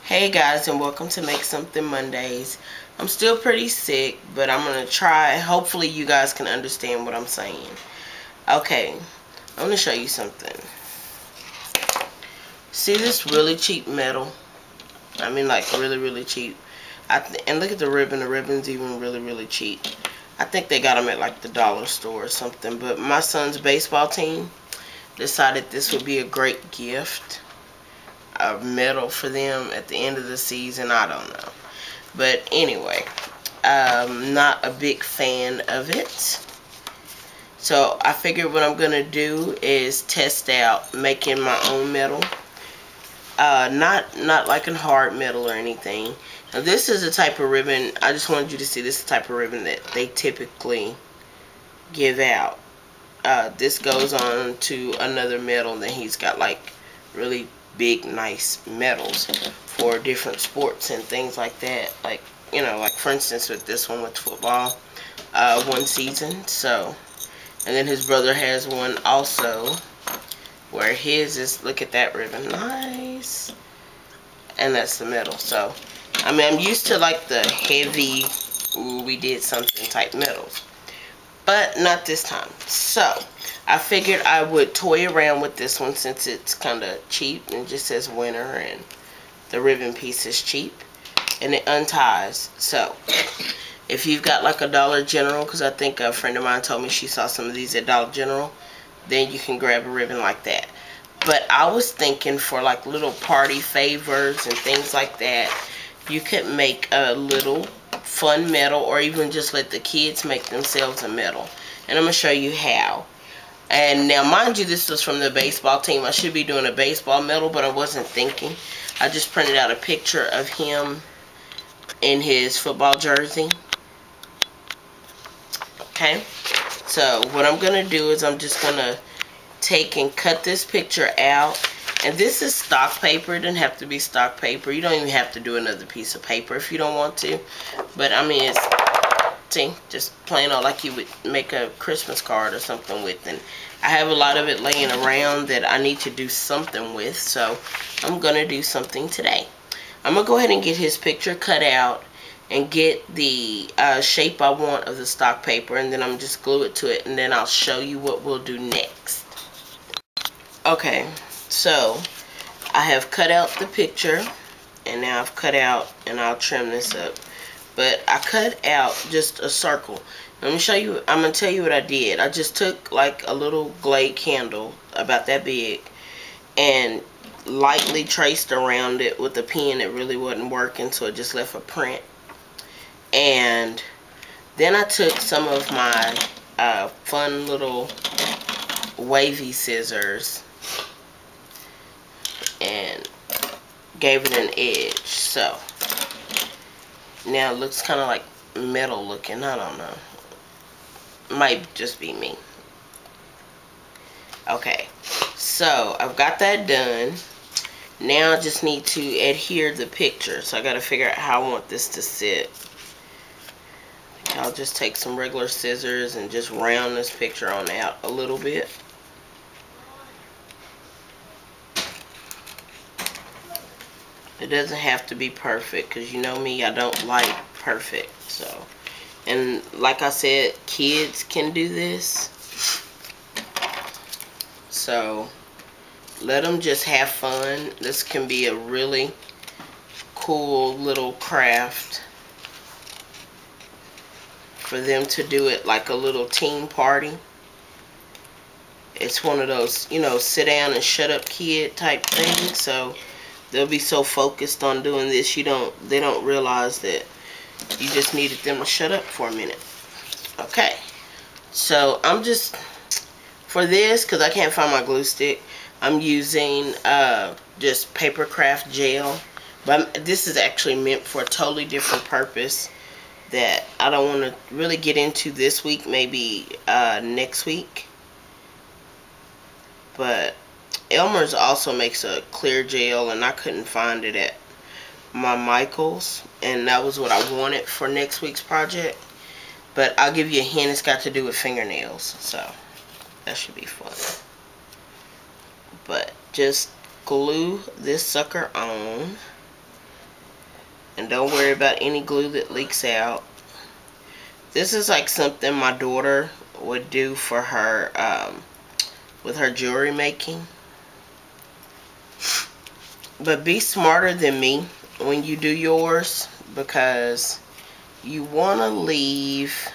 Hey guys, and welcome to Make Something Mondays. I'm still pretty sick, but I'm going to try. Hopefully you guys can understand what I'm saying. Okay, I'm going to show you something. See this really cheap metal? I mean, like really cheap. And look at the ribbon. The ribbon's even really cheap. I think they got them at like the dollar store or something. But my son's baseball team decided this would be a great gift. A medal for them at the end of the season. I don't know. But anyway, not a big fan of it. So I figured what I'm going to do is test out making my own metal. Not like a hard metal or anything. Now this is a type of ribbon. I just wanted you to see this type of ribbon that they typically give out. This goes on to another metal that he's got, like really big nice medals for different sports and things like that, like, you know, like for instance with this one with football, one season. So, and then his brother has one also where his is, look at that ribbon, nice, and that's the medal. So I mean, I'm used to like the heavy, ooh, we did something type medals, but not this time. So I figured I would toy around with this one since it's kind of cheap and just says winner, and the ribbon piece is cheap and it unties. So if you've got like a Dollar General, because I think a friend of mine told me she saw some of these at Dollar General, then you can grab a ribbon like that. But I was thinking for like little party favors and things like that, you could make a little fun medal, or even just let the kids make themselves a medal. And I'm going to show you how. And now, mind you, this was from the baseball team. I should be doing a baseball medal, but I wasn't thinking. I just printed out a picture of him in his football jersey. Okay. So, what I'm going to do is I'm just going to take and cut this picture out. And this is stock paper. It doesn't have to be stock paper. You don't even have to do another piece of paper if you don't want to. But, I mean, it's... see, just plain old like you would make a Christmas card or something with. And I have a lot of it laying around that I need to do something with, so I'm going to do something today. I'm going to go ahead and get his picture cut out and get the shape I want of the stock paper, and then I'm just glue it to it, and then I'll show you what we'll do next. Okay, so I have cut out the picture, and now I've cut out, and I'll trim this up. But I cut out just a circle. Let me show you, I'm going to tell you what I did. I just took like a little glade candle about that big and lightly traced around it with a pen that really wasn't working, so it just left a print. And then I took some of my fun little wavy scissors and gave it an edge. So now it looks kind of like metal looking. I don't know. Might just be me. Okay. So I've got that done. Now I just need to adhere the picture. So I got to figure out how I want this to sit. I'll just take some regular scissors and just round this picture on out a little bit. It doesn't have to be perfect, because you know me, I don't like perfect. So, and like I said, kids can do this. So let them just have fun. This can be a really cool little craft for them to do it like a little team party. It's one of those, you know, sit down and shut up kid type things. So they'll be so focused on doing this, they don't realize that you just needed them to shut up for a minute. Okay, so I'm just, for this, because I can't find my glue stick, I'm using just paper craft gel. But this is actually meant for a totally different purpose that I don't want to really get into this week, maybe next week. But Elmer's also makes a clear gel, and I couldn't find it at my Michael's, and that was what I wanted for next week's project. But I'll give you a hint, it's got to do with fingernails, so that should be fun. But just glue this sucker on. And don't worry about any glue that leaks out. This is like something my daughter would do for her, with her jewelry making. But be smarter than me when you do yours, because you want to leave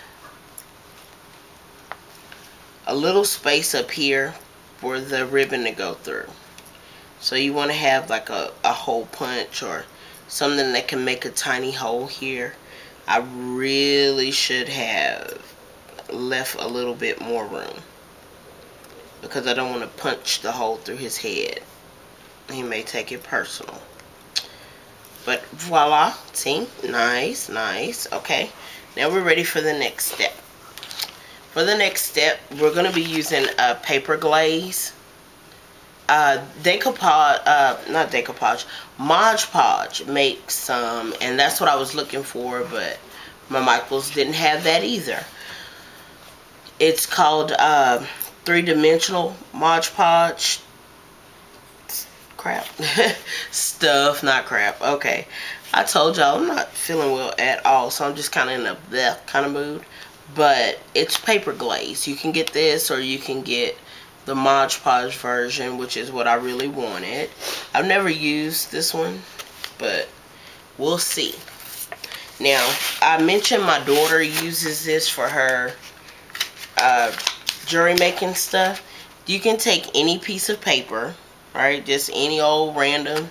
a little space up here for the ribbon to go through. So you want to have like a hole punch or something that can make a tiny hole here. I really should have left a little bit more room, because I don't want to punch the hole through his head. He may take it personal. But voila, see, nice, nice. Okay, now we're ready for the next step. For the next step, we're going to be using a paper glaze. Not decoupage, Mod Podge makes some, and that's what I was looking for, but my Michaels didn't have that either. It's called 3-dimensional Mod Podge. Crap. Stuff, not crap. Okay. I told y'all I'm not feeling well at all, so I'm just kind of in a bleh kind of mood. But it's paper glaze. You can get this, or you can get the Mod Podge version, which is what I really wanted. I've never used this one, but we'll see. Now, I mentioned my daughter uses this for her jewelry making stuff. You can take any piece of paper, right? Just any old random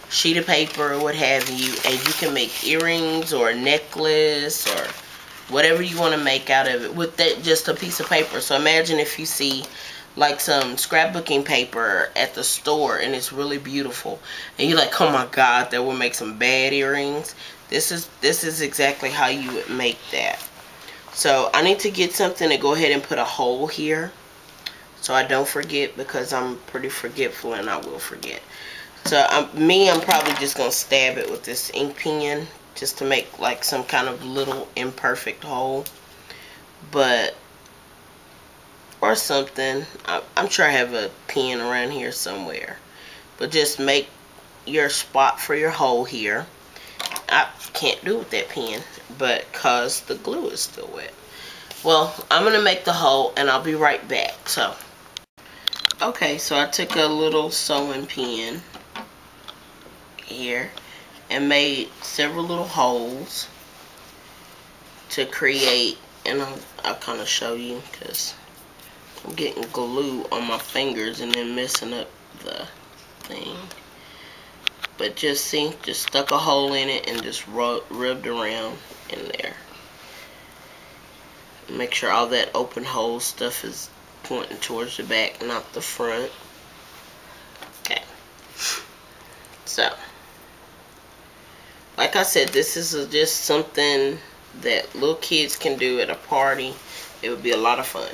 sheet of paper or what have you, and you can make earrings or a necklace or whatever you want to make out of it with that, just a piece of paper. So imagine if you see like some scrapbooking paper at the store and it's really beautiful, and you're like, oh my god, that would make some bad earrings. This is exactly how you would make that. So I need to get something to go ahead and put a hole here so I don't forget, because I'm pretty forgetful and I will forget. So I'm probably just going to stab it with this ink pen just to make like some kind of little imperfect hole. But, or something. I'm sure I have a pen around here somewhere. But just make your spot for your hole here. I can't do it with that pen, but because the glue is still wet. Well, I'm going to make the hole and I'll be right back. So, okay, so I took a little sewing pen here and made several little holes to create, and I'll kind of show you because I'm getting glue on my fingers and then messing up the thing. But just see, just stuck a hole in it and just rubbed around in there. Make sure all that open hole stuff is pointing towards the back, not the front. Okay. So, like I said, this is just something that little kids can do at a party. It would be a lot of fun.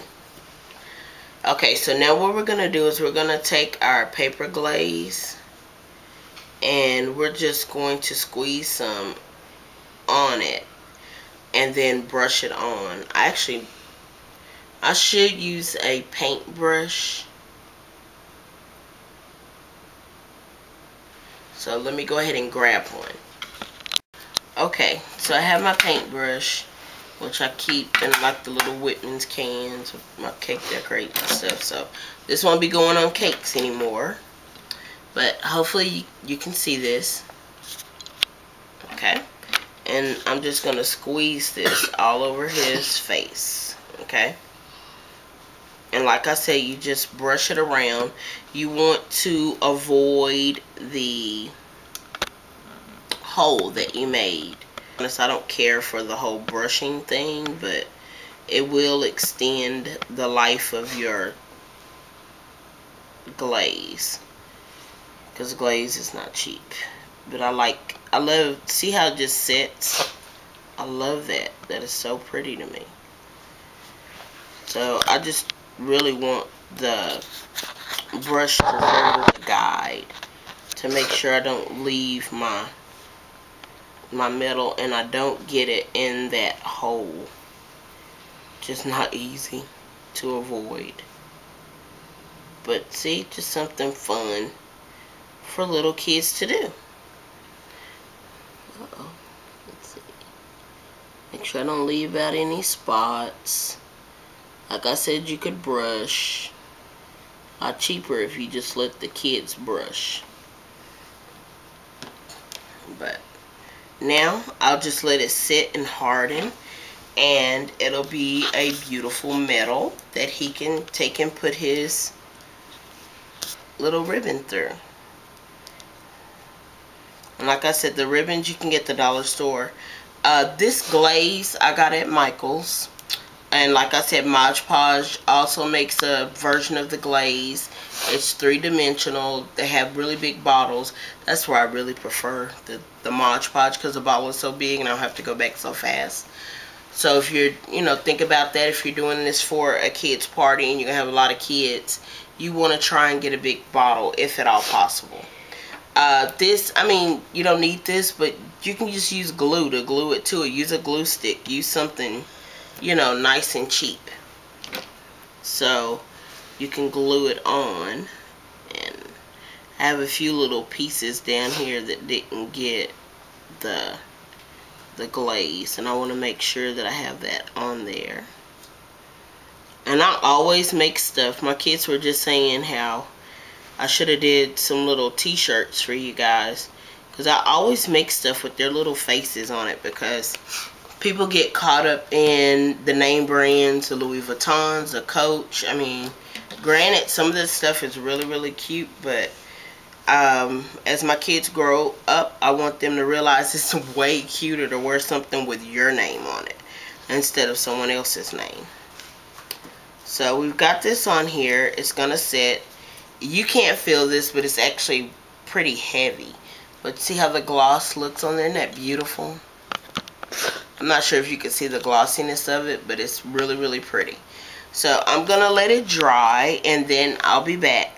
Okay, so now what we're going to do is we're going to take our paper glaze and we're just going to squeeze some on it and then brush it on. I should use a paintbrush. So let me go ahead and grab one. Okay, so I have my paintbrush, which I keep in like the little Whitman's cans with my cake decorating and stuff. So this won't be going on cakes anymore. But hopefully you can see this. Okay. And I'm just going to squeeze this all over his face. Okay. And like I said, you just brush it around. You want to avoid the hole that you made. Honestly, I don't care for the whole brushing thing, but it will extend the life of your glaze. Because glaze is not cheap. But I love, see how it just sits? I love that. That is so pretty to me. So I just really want the brush to serve as a guide to make sure I don't leave my metal and I don't get it in that hole. Just not easy to avoid. But see, just something fun for little kids to do. Uh-oh. sure I don't leave out any spots. Like I said, you could brush. A lot cheaper if you just let the kids brush. But now I'll just let it sit and harden, and it'll be a beautiful metal that he can take and put his little ribbon through. And like I said, the ribbons you can get at the dollar store. This glaze I got at Michael's. And like I said, Mod Podge also makes a version of the glaze. It's 3-dimensional. They have really big bottles. That's where I really prefer the Mod Podge, because the bottle is so big and I don't have to go back so fast. So if you're, think about that. If you're doing this for a kid's party and you're going to have a lot of kids, you want to try and get a big bottle if at all possible. This, I mean, you don't need this, but you can just use glue to glue it to it. Use a glue stick. Use something, nice and cheap. So you can glue it on. And I have a few little pieces down here that didn't get the glaze, and I want to make sure that I have that on there. And I always make stuff. My kids were just saying how I should have did some little t-shirts for you guys, because I always make stuff with their little faces on it, because people get caught up in the name brands, the Louis Vuittons, the Coach. I mean, granted, some of this stuff is really, really cute, but as my kids grow up, I want them to realize it's way cuter to wear something with your name on it instead of someone else's name. So we've got this on here. It's gonna sit. You can't feel this, but it's actually pretty heavy. But see how the gloss looks on there? Isn't that beautiful? I'm not sure if you can see the glossiness of it, but it's really, really pretty. So I'm gonna let it dry, and then I'll be back.